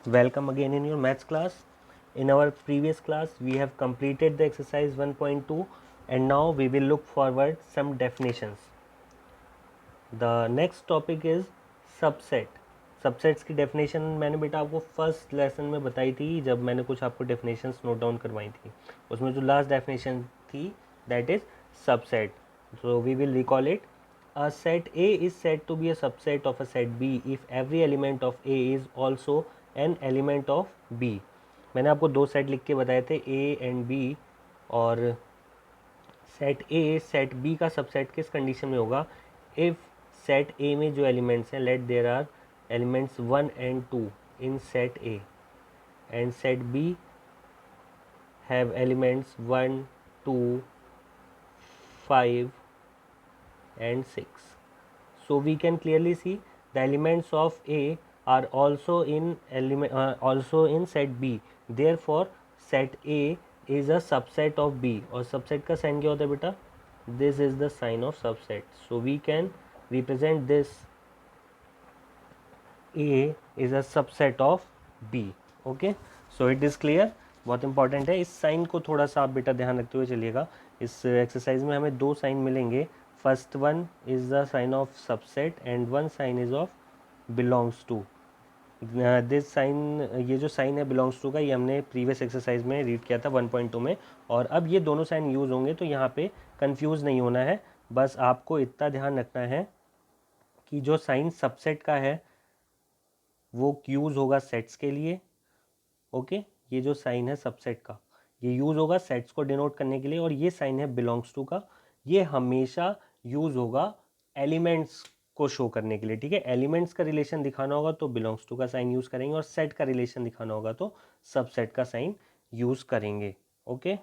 Welcome again in your maths class. In our previous class we have completed the exercise 1.2 and now we will look forward some definitions. The next topic is subset. Subsets की definition मैंने बेटा आपको first lesson में बताई थी जब मैंने कुछ आपको डेफिनेशंस नोट डाउन करवाई थी. उसमें जो लास्ट डेफिनेशन थी that is subset. So we will recall it. A set A is said to be a subset of a set B if every element of A is also an element of B. मैंने आपको दो set लिख के बताए थे A and B, और set A set B का subset किस कंडीशन में होगा? इफ़ सेट A में जो एलिमेंट्स हैं, let there are elements 1 and 2 in set A and set B have elements 1, 2, 5 and 6. So we can clearly see the elements of A are also in set B. Therefore set A is a subset of B. और subset का sign क्या होता है बेटा? This is the sign of subset. So we can represent this A is a subset of B. Okay, so it is clear. बहुत important है. इस sign को थोड़ा सा आप बेटा ध्यान रखते हुए चलिएगा. इस एक्सरसाइज में हमें दो साइन मिलेंगे. First one is the sign of subset and one sign is of belongs to. This sign, ये जो साइन है बिलोंग्स टू का, ये हमने प्रीवियस एक्सरसाइज में रीड किया था 1.2 में. और अब ये दोनों साइन यूज़ होंगे तो यहाँ पे कंफ्यूज नहीं होना है. बस आपको इतना ध्यान रखना है कि जो साइन सबसेट का है वो यूज़ होगा सेट्स के लिए. ओके, ये जो साइन है सबसेट का ये यूज़ होगा सेट्स को डिनोट करने के लिए, और ये साइन है बिलोंग्स टू का, ये हमेशा यूज़ होगा एलिमेंट्स को शो करने के लिए. ठीक है, एलिमेंट्स का रिलेशन दिखाना होगा तो बिलोंग्स टू का साइन यूज़ करेंगे, और सेट का रिलेशन दिखाना होगा तो सबसेट का साइन यूज़ करेंगे. ओके,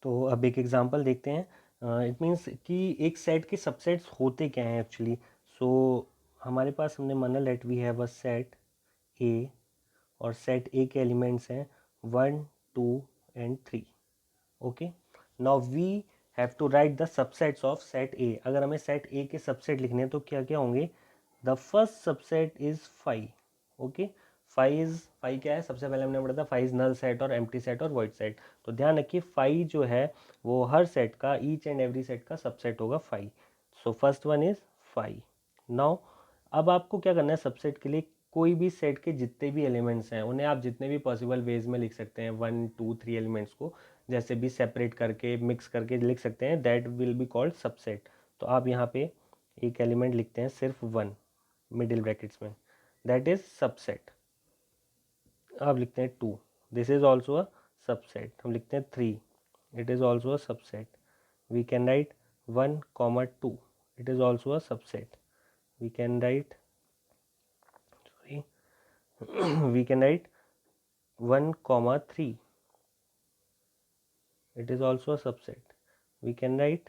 तो अब एक एग्जांपल देखते हैं. इट मीन्स कि एक सेट के सबसेट्स होते क्या हैं एक्चुअली. सो हमारे पास, हमने माना let we have a set A, और सेट ए के एलिमेंट्स हैं 1, 2 and 3. Okay, now we have to write the subsets of set A. अगर हमें सेट ए के सबसेट लिखने हैं तो क्या क्या होंगे? The first subset is 5. Okay, 5 क्या है? सबसे पहले हमने पढ़ा था 5 नल सेट और एम्प्टी सेट और वॉइड सेट. तो ध्यान रखिए 5 जो है वो हर सेट का, ईच एंड एवरी सेट का सबसेट होगा 5. So first one is 5. Now अब आपको क्या करना है? सबसेट के लिए कोई भी सेट के जितने भी एलिमेंट्स हैं उन्हें आप जितने भी पॉसिबल वेज में लिख सकते हैं. 1, 2, 3 एलिमेंट्स को जैसे भी सेपरेट करके, मिक्स करके लिख सकते हैं. That will be called subset. तो आप यहाँ पे एक एलिमेंट लिखते हैं सिर्फ 1 मिडिल ब्रैकेट्स में, दैट इज सबसेट. आप लिखते हैं 2, this is also a subset. हम लिखते हैं 3, it is also a subset. We can write 1, 2, it is also a subset. We can write we can write 1, 3, it is also a subset. We can write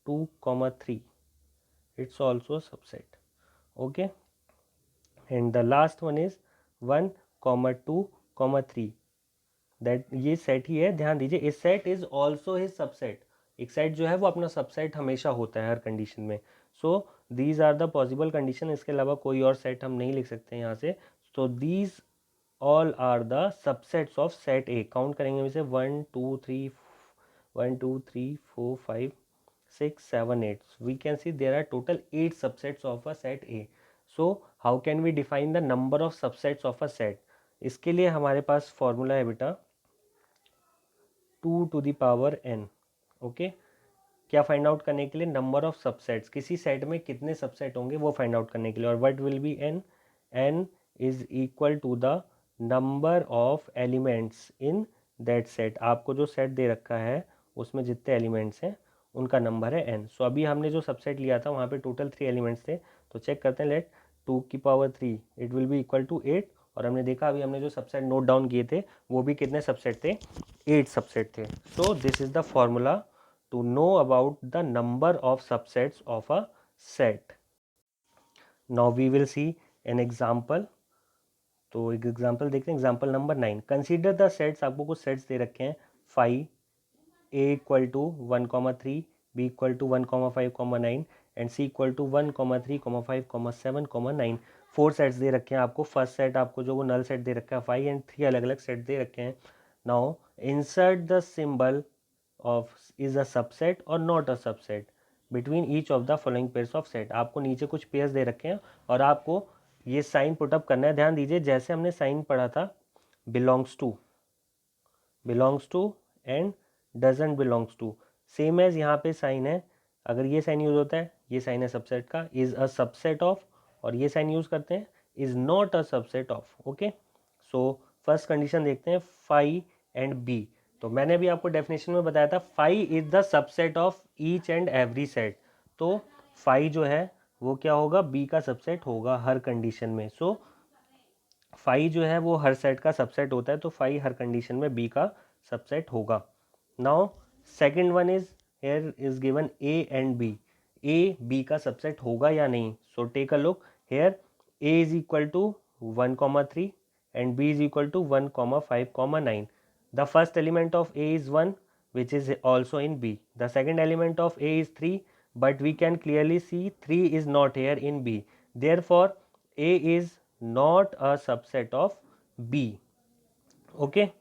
2, 3, it's also a subset. Okay, and the last one is 1, 2, 3. That ये set ही है. ध्यान दीजिए, इस set is also his subset. एक set जो है वो अपना सबसेट हमेशा होता है हर कंडीशन में. So these are the possible condition. इसके अलावा कोई और सेट हम नहीं लिख सकते यहाँ से. So these all are the subsets of set A. Count करेंगे वैसे 1, 2, 3, 1, 2, 3, 4, 5, 6, 7, 8. We can see there are total 8 subsets of a set A. So how can we define the number of subsets of a set? इसके लिए हमारे पास formula है बेटा 2 to the power n. Okay, क्या find out करने के लिए? Number of subsets, किसी सेट में कितने सबसेट होंगे वो फाइंड आउट करने के लिए. और what will be n? n is equal to the number of elements in that set. आपको जो सेट दे रखा है उसमें जितने एलिमेंट्स हैं उनका नंबर है n. सो अभी हमने जो सबसेट लिया था वहाँ पे टोटल 3 एलिमेंट्स थे. तो चेक करते हैं. लेट 2 की power 3 it will be equal to 8. और हमने देखा अभी हमने जो सबसेट नोट डाउन किए थे वो भी कितने सबसेट थे? 8 सबसेट थे. So this is the formula to know about the number of subsets of a set. Now we will see an example. तो एक एग्जाम्पल देखते हैं. Example number 9. Consider the sets. आपको कुछ सेट्स दे रखे हैं 5, a equal to 1, 3, b equal to 1, 5, 9 and c equal to 1, 3, 5, 7, 9. 4 sets दे रखे हैं आपको, फर्स्ट सेट आपको जो वो नल सेट दे रखा है 5 एंड 3 अलग अलग सेट दे रखे हैं। Now insert the symbol of is a subset और not a subset between each of the following pairs of set. आपको नीचे कुछ पेयर्स दे रखे हैं और आपको ये साइन पुटअप करना है। ध्यान दीजिए जैसे हमने साइन पढ़ा था belongs to and doesn't belongs to, same as यहाँ पे साइन है। अगर ये साइन यूज होता है, ये साइन है सबसेट का, इज अ सबसेट ऑफ, और ये साइन यूज करते हैं is not a subset of. Okay, so first condition देखते हैं फाई एंड बी। तो मैंने अभी आपको डेफिनेशन में बताया था phi is the subset of each and every set. तो फाई जो है वो क्या होगा, बी का सबसेट होगा हर कंडीशन में। सो फाई जो है वो हर सेट का सबसेट होता है, तो फाई हर कंडीशन में बी का सबसेट होगा। Now second one is here is given A and B, A B का सबसेट होगा या नहीं। So take a look here, A is equal to 1,3 and b is equal to 1,5,9. The first element of a is 1 which is also in b. The second element of a is 3 but we can clearly see 3 is not here in b. Therefore a is not a subset of b. Okay,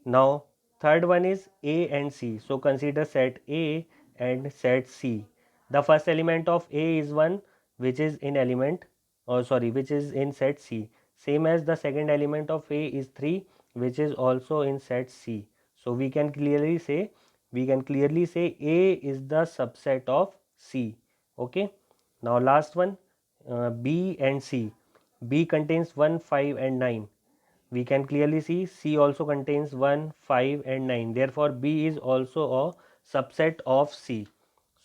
now third one is a and c. So consider set a and set c. The first element of a is 1 which is in element, which is in set c, same as the second element of a is 3 which is also in set c. So we can clearly say a is the subset of c. Okay, now last one, b and c. B contains 1, 5 and 9. We can clearly see C also contains 1, 5 and 9. Therefore B is also a subset of C.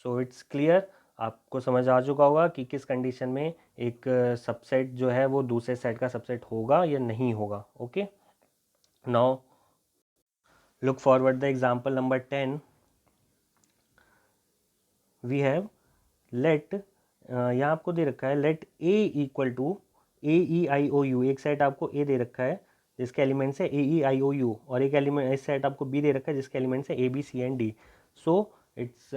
So it's clear, आपको समझ आ चुका होगा कि किस condition में एक subset जो है वो दूसरे सेट का सबसेट होगा या नहीं होगा। ओके, now look forward the example number 10। We have let, यहाँ आपको दे रखा है let A equal to AEIOU। एक सेट आपको ए दे रखा है जिसके एलिमेंट्स है AEIOU, और एक एलिमेंट इस सेट आपको बी दे रखा है जिसके एलिमेंट्स है ABC and D। So it's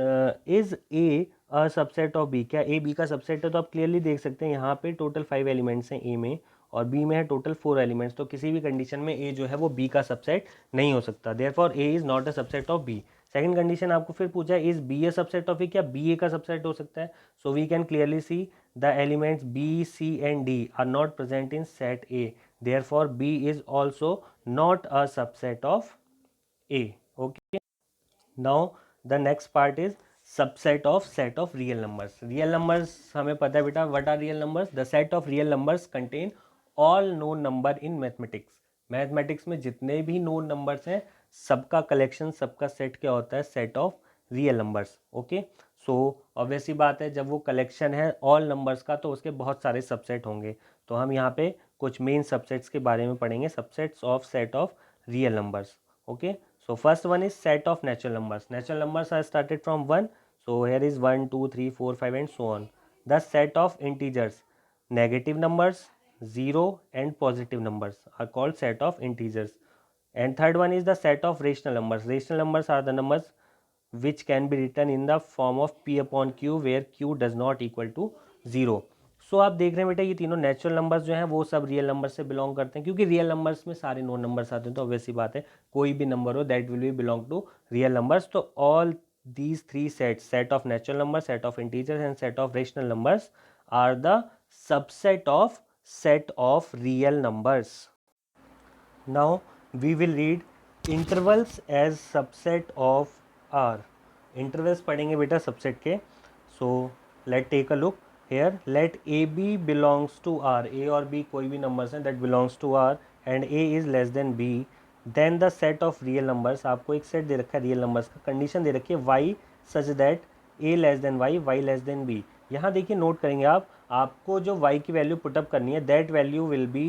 is A a subset of B. क्या ए बी का सबसेट है? तो आप क्लियरली देख सकते हैं यहाँ पे टोटल 5 एलिमेंट्स हैं ए में और बी में है टोटल 4 एलिमेंट्स। तो किसी भी कंडीशन में ए जो है वो बी का सबसेट नहीं हो सकता। Therefore A is not a subset of B. Second condition आपको फिर पूछा है is B a subset of A, क्या बी ए का सबसेट हो सकता है? So we can clearly see the elements B, C and D are not present in set A. Therefore, B is also not a subset of A. Okay. Now, the next part is subset of set of real numbers. Real numbers हमें पता है बेटा, what are real numbers? The set of real numbers contain all known number in mathematics. Mathematics में जितने भी known numbers हैं सबका collection, सबका सेट क्या होता है? Set of real numbers. Okay, so obviously बात है जब वो कलेक्शन है ऑल नंबर्स का तो उसके बहुत सारे सबसेट होंगे। तो हम यहाँ पे कुछ मेन सबसेट्स के बारे में पढ़ेंगे, subsets of set of real numbers. Okay, so first one is set of natural numbers. Natural numbers are started from 1. So here is 1, 2, 3, 4, 5 and so on. The set of integers, negative numbers, 0 and positive numbers are called set of integers. And third one is the set of rational numbers. Rational numbers are the numbers which can be written in the form of p upon q where q does not equal to 0. सो आप देख रहे हैं बेटा ये तीनों natural numbers जो हैं वो सब रियल नंबर से बिलोंग करते हैं, क्योंकि रियल नंबर्स में सारे नोन नंबर्स आते हैं। तो ऑब्वियसली बात है कोई भी नंबर हो that will be belong to real numbers. तो all these three sets, set of natural number, set of integers and set of rational numbers are the subset of set of real numbers. Now we will read intervals as subset of R. Intervals पढ़ेंगे बेटा subset के। So let take a look here, let AB belongs to R, A और B कोई भी numbers हैं that belongs to R and A is less than B, then the set of real numbers, आपको एक set दे रखा है real numbers का, condition दे रखी है y such that A less than y, y less than B। यहाँ देखिए note करेंगे आप, आपको जो y की वैल्यू पुटअप करनी है that value will be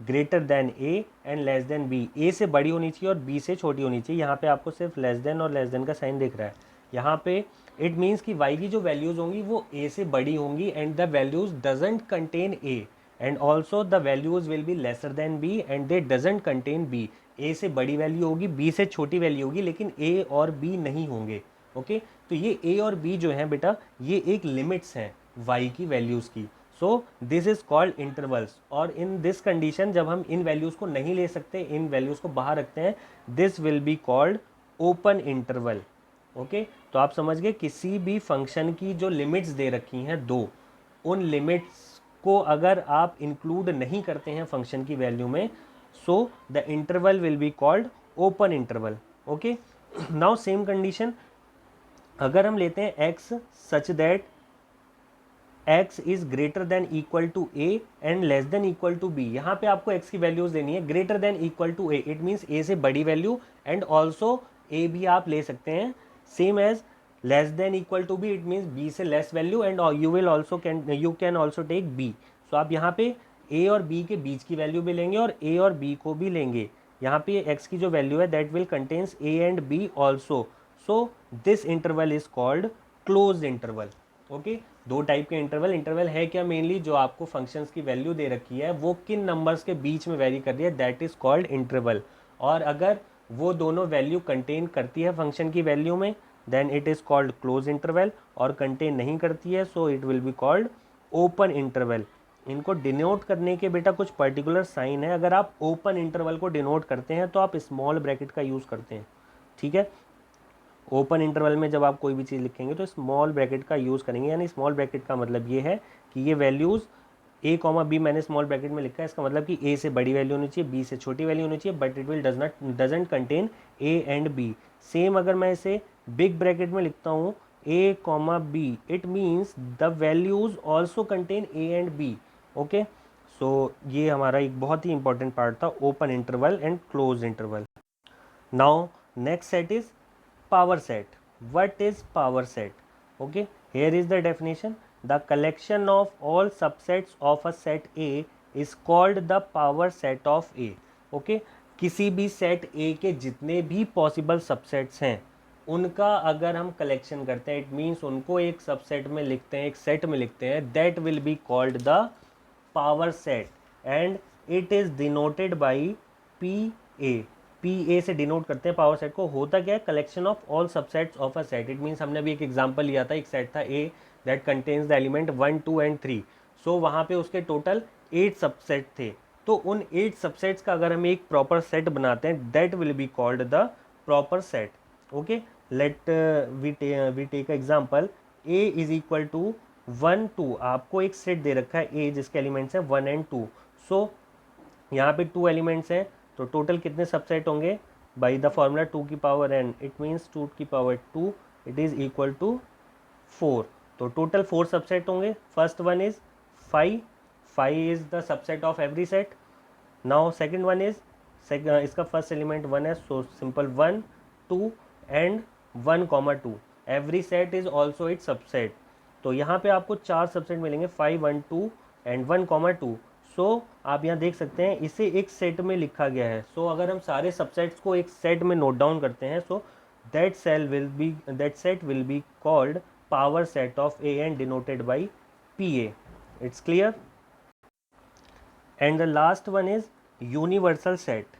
greater than A and less than B। A से बड़ी होनी चाहिए और B से छोटी होनी चाहिए। यहाँ पे आपको सिर्फ less than और less than का साइन दिख रहा है। यहाँ पे इट मीन्स कि y की जो वैल्यूज होंगी वो a से बड़ी होंगी and the values doesn't contain a and also the values will be lesser than b and they doesn't contain b। a से बड़ी वैल्यू होगी, b से छोटी वैल्यू होगी, लेकिन a और b नहीं होंगे। ओके, तो ये a और b जो हैं बेटा ये एक लिमिट्स हैं y की वैल्यूज़ की। सो दिस इज कॉल्ड इंटरवल्स। और इन दिस कंडीशन जब हम इन वैल्यूज़ को नहीं ले सकते, इन वैल्यूज़ को बाहर रखते हैं, this will be called open interval. Okay, तो आप समझ गए किसी भी फंक्शन की जो लिमिट्स दे रखी हैं दो, उन लिमिट्स को अगर आप इंक्लूड नहीं करते हैं फंक्शन की वैल्यू में, so the interval will be called open interval. Okay, now same condition अगर हम लेते हैं x such that x is greater than equal to a and less than equal to b। यहाँ पे आपको x की वैल्यूज देनी है greater than equal to a, it means a से बड़ी वैल्यू, एंड ऑल्सो a भी आप ले सकते हैं same as less than equal to b, it means b से less value, and you can also take b। सो आप यहाँ पे a और b के बीच की वैल्यू भी लेंगे और a और b को भी लेंगे। यहाँ पे x की जो वैल्यू है that will contains a and b also. So this interval is called closed interval. Okay, दो टाइप के इंटरवल है क्या मेनली, जो आपको फंक्शंस की वैल्यू दे रखी है वो किन नंबर्स के बीच में वेरी कर रही है, दैट इज कॉल्ड इंटरवल। और अगर वो दोनों वैल्यू कंटेन करती है फंक्शन की वैल्यू में, then it is called close interval, और कंटेन नहीं करती है so it will be called open interval. इनको डिनोट करने के बेटा कुछ पर्टिकुलर साइन है। अगर आप ओपन इंटरवल को डिनोट करते हैं तो आप स्मॉल ब्रैकेट का यूज़ करते हैं, ठीक है। ओपन इंटरवल में जब आप कोई भी चीज़ लिखेंगे तो स्मॉल ब्रैकेट का यूज़ करेंगे, यानी स्मॉल ब्रैकेट का मतलब ये है कि ये वैल्यूज़ a कॉमा बी मैंने स्मॉल ब्रैकेट में लिखा है, इसका मतलब कि a से बड़ी वैल्यू होनी चाहिए, b से छोटी वैल्यू होनी चाहिए, but it will doesn't contain a and b। Same अगर मैं इसे बिग ब्रैकेट में लिखता हूँ a comma B, it means the values also contain a and b। Okay, so ये हमारा एक बहुत ही इंपॉर्टेंट पार्ट था, open interval and close interval. Now next set is power set. What is power set? Okay, here is the definition. The collection of all subsets of a set A is called the power set of A. Okay, किसी भी set A के जितने भी possible subsets हैं उनका अगर हम collection करते हैं, इट मीन्स उनको एक सबसेट में लिखते हैं, एक सेट में लिखते हैं, that will be called the power set, and it is denoted by PA। PA से डिनोट करते हैं पावर सेट को। होता क्या है, collection of all subsets of a set. It means हमने अभी एक एग्जांपल लिया था, एक सेट था A that contains the element 1 2 and 3। सो वहाँ पे उसके टोटल 8 सबसेट थे, तो उन 8 सबसेट्स का अगर हम एक प्रॉपर सेट बनाते हैं that will be called the proper set. Okay, let we take example A is equal to 1 2। आपको एक सेट दे रखा है A जिसके एलिमेंट्स हैं 1 एंड 2। सो यहाँ पे 2 एलिमेंट्स हैं, तो टोटल कितने सबसेट होंगे, बाई द फॉर्मूला 2 की पावर n, इट मीन्स 2 की power 2, it is equal to 4। तो टोटल 4 सबसेट होंगे। First one is 5, 5 is the subset of every set. Now second one is, इसका फर्स्ट एलिमेंट 1 है, so simple 1 2 and 1 comma 2, every set is also it subset. तो यहाँ पे आपको 4 subset मिलेंगे, 5 1 2 and 1 comma 2। सो आप यहाँ देख सकते हैं इसे एक सेट में लिखा गया है। सो अगर हम सारे सबसेट्स को एक सेट में नोट डाउन करते हैं, so that set will be called power set of A and denoted by PA। It's clear. And the last one is universal set.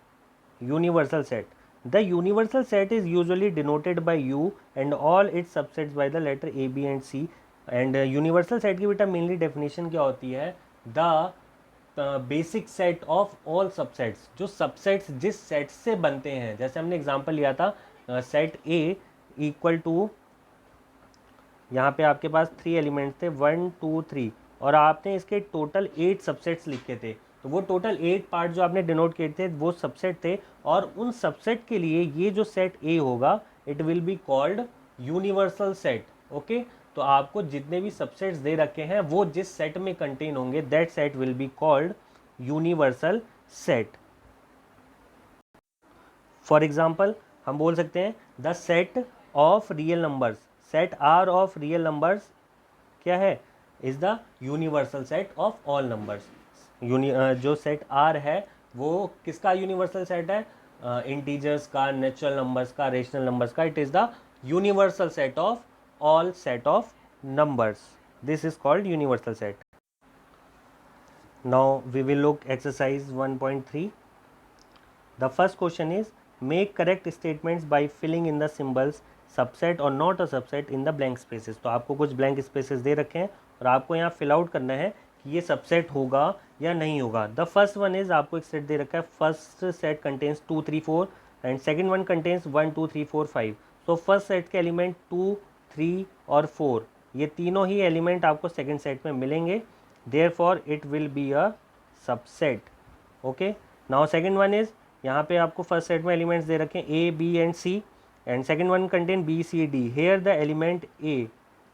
Universal set, the universal set is usually denoted by U and all its subsets by the letter A B and C। And universal set की बेटा mainly definition क्या होती है, the basic set of all subsets. जो subsets जिस set से बनते हैं, जैसे हमने एग्जांपल लिया था सेट A इक्वल टू, यहाँ पे आपके पास 3 एलिमेंट्स थे 1 2 3, और आपने इसके टोटल 8 सबसेट्स लिखे थे, तो वो टोटल 8 पार्ट जो आपने डिनोट किए थे वो सबसेट थे, और उन सबसेट के लिए ये जो सेट A होगा it will be called universal set. Okay, तो आपको जितने भी सबसेट्स दे रखे हैं वो जिस सेट में कंटेन होंगे that set will be called universal set. For example हम बोल सकते हैं the set of real numbers, set R of real numbers क्या है, is the universal set of all numbers. जो सेट आर है वो किसका यूनिवर्सल सेट है, इंटीजर्स का, नेचुरल नंबर्स का, रेशनल नंबर्स का। It is the universal set of all set of numbers. This is called universal set. Now we will look exercise 1.3. The first question is make correct statements by filling in the symbols subset or not a subset in the blank spaces. तो आपको कुछ blank spaces दे रखे हैं और आपको यहाँ fill out करना है कि ये सबसेट होगा या नहीं होगा। द फर्स्ट वन इज, आपको एक सेट दे रखा है, first set contains 2 3 4 and second one contains 1 2 3 4 5। So first set के एलिमेंट 2 3 और 4, ये तीनों ही एलिमेंट आपको सेकंड सेट में मिलेंगे, therefore it will be a subset. Okay, now second one is, यहाँ पे आपको फर्स्ट सेट में एलिमेंट्स दे रखे हैं A B and C, and second one contain B C D. Here the element A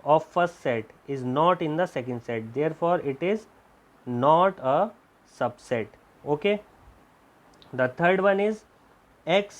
of first set is not in the second set, therefore it is not a subset. Okay, the third one is X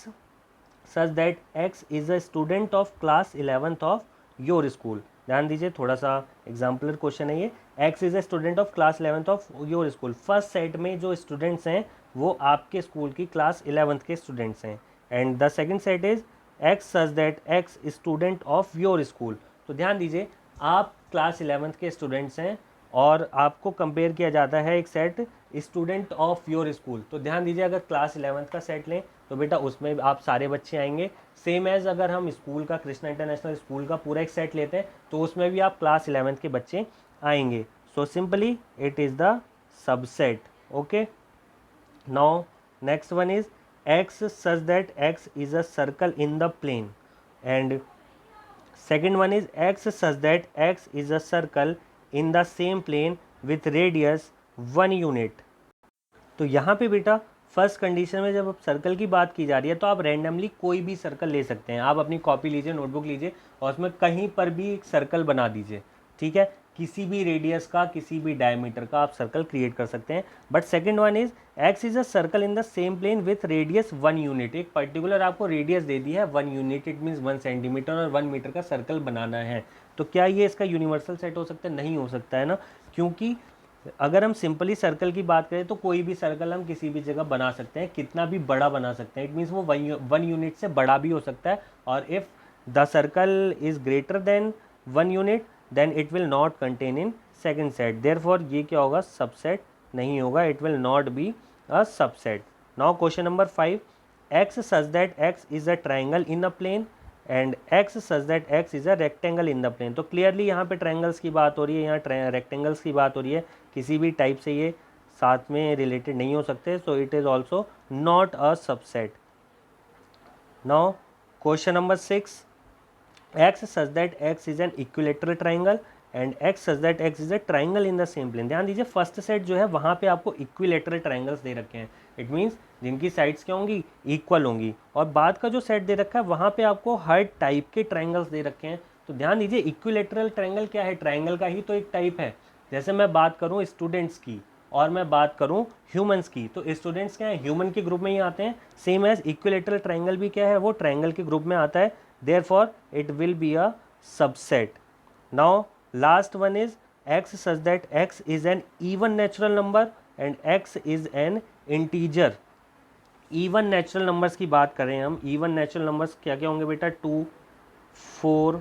such that X is a student of class 11th of your school. ध्यान दीजिए, थोड़ा सा exemplar question है ये। X is a student of class 11th of your school. First set में जो students हैं वो आपके स्कूल की क्लास 11th के स्टूडेंट्स हैं। And the second set is X such that X student of your school. तो ध्यान दीजिए, आप क्लास 11th के स्टूडेंट्स हैं और आपको कंपेयर किया जाता है एक set student of your school. तो ध्यान दीजिए, अगर क्लास 11th का सेट लें तो बेटा उसमें आप सारे बच्चे आएंगे। सेम एज अगर हम स्कूल का, कृष्णा इंटरनेशनल स्कूल का पूरा एक सेट लेते हैं तो उसमें भी आप क्लास 11th के बच्चे आएंगे। So simply it is the subset. Okay, now next one is X such that X is a circle in the plane, and second one is X such that X is a circle in the same plane with radius 1 unit। तो यहाँ पे बेटा first condition में जब आप circle की बात की जा रही है तो आप रैंडमली कोई भी सर्कल ले सकते हैं। आप अपनी कॉपी लीजिए, नोटबुक लीजिए और उसमें कहीं पर भी एक सर्कल बना दीजिए, ठीक है, किसी भी रेडियस का, किसी भी डायमीटर का आप सर्कल क्रिएट कर सकते हैं। But second one is X is a circle in the same plane with radius 1 unit. एक पर्टिकुलर आपको रेडियस दे दी है 1 यूनिट, इट मीन्स 1 सेंटीमीटर और 1 मीटर का सर्कल बनाना है। तो क्या ये इसका यूनिवर्सल सेट हो सकता है? नहीं हो सकता है ना, क्योंकि अगर हम सिंपली सर्कल की बात करें तो कोई भी सर्कल हम किसी भी जगह बना सकते हैं, कितना भी बड़ा बना सकते हैं। इट मीन्स वो 1 यूनिट से बड़ा भी हो सकता है, और if the circle is greater than 1 unit then it will not contain in second set. Therefore ये क्या होगा? सबसेट नहीं होगा, it will not be a subset. Now question number 5, X such that X is a triangle in a plane and X such that X is a rectangle in the plane. तो clearly यहाँ पे triangles की बात हो रही है, यहाँ rectangles की बात हो रही है, किसी भी टाइप से ये साथ में रिलेटेड नहीं हो सकते। So it is also not a subset. Now question number 6, X such that X is an equilateral triangle and X such that X is a triangle in the same plane. ध्यान दीजिए, first set जो है वहाँ पे आपको equilateral triangles दे रखे हैं, it means जिनकी साइड्स क्या होंगी? इक्वल होंगी। और बाद का जो सेट दे रखा है वहाँ पे आपको हर टाइप के ट्राइंगल्स दे रखे हैं। तो ध्यान दीजिए, इक्विलेटरल ट्राइंगल क्या है? ट्राइंगल का ही तो एक टाइप है। जैसे मैं बात करूँ स्टूडेंट्स की और मैं बात करूँ ह्यूमंस की, तो स्टूडेंट्स क्या है? ह्यूमन के ग्रुप में ही आते हैं। सेम एज इक्विलेटरल ट्राइंगल भी क्या है? वो ट्राइंगल के ग्रुप में आता है। Therefore it will be a subset. Now last one is x such that x is an even natural number and x is an integer. Even natural numbers की बात करें हम, even natural numbers क्या क्या होंगे बेटा? 2 4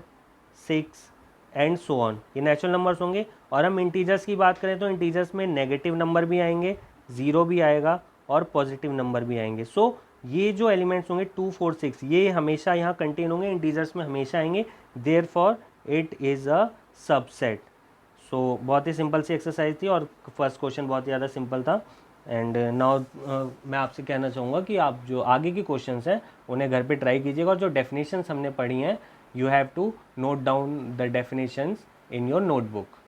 6 एंड सो ऑन, ये natural numbers होंगे। और हम इंटीजर्स की बात करें तो इंटीजर्स में नेगेटिव नंबर भी आएंगे, ज़ीरो भी आएगा और पॉजिटिव नंबर भी आएंगे। सो ये जो एलिमेंट्स होंगे 2 4 6 ये हमेशा यहाँ कंटेन होंगे, इंटीजर्स में हमेशा आएंगे। Therefore it is a subset. So बहुत ही सिंपल सी एक्सरसाइज थी और फर्स्ट क्वेश्चन बहुत ही ज़्यादा सिंपल था। एंड नाउ मैं आपसे कहना चाहूँगा कि आप जो आगे के क्वेश्चंस हैं उन्हें घर पे ट्राई कीजिएगा, और जो डेफिनेशंस हमने पढ़ी हैं you have to note down the definitions in your notebook.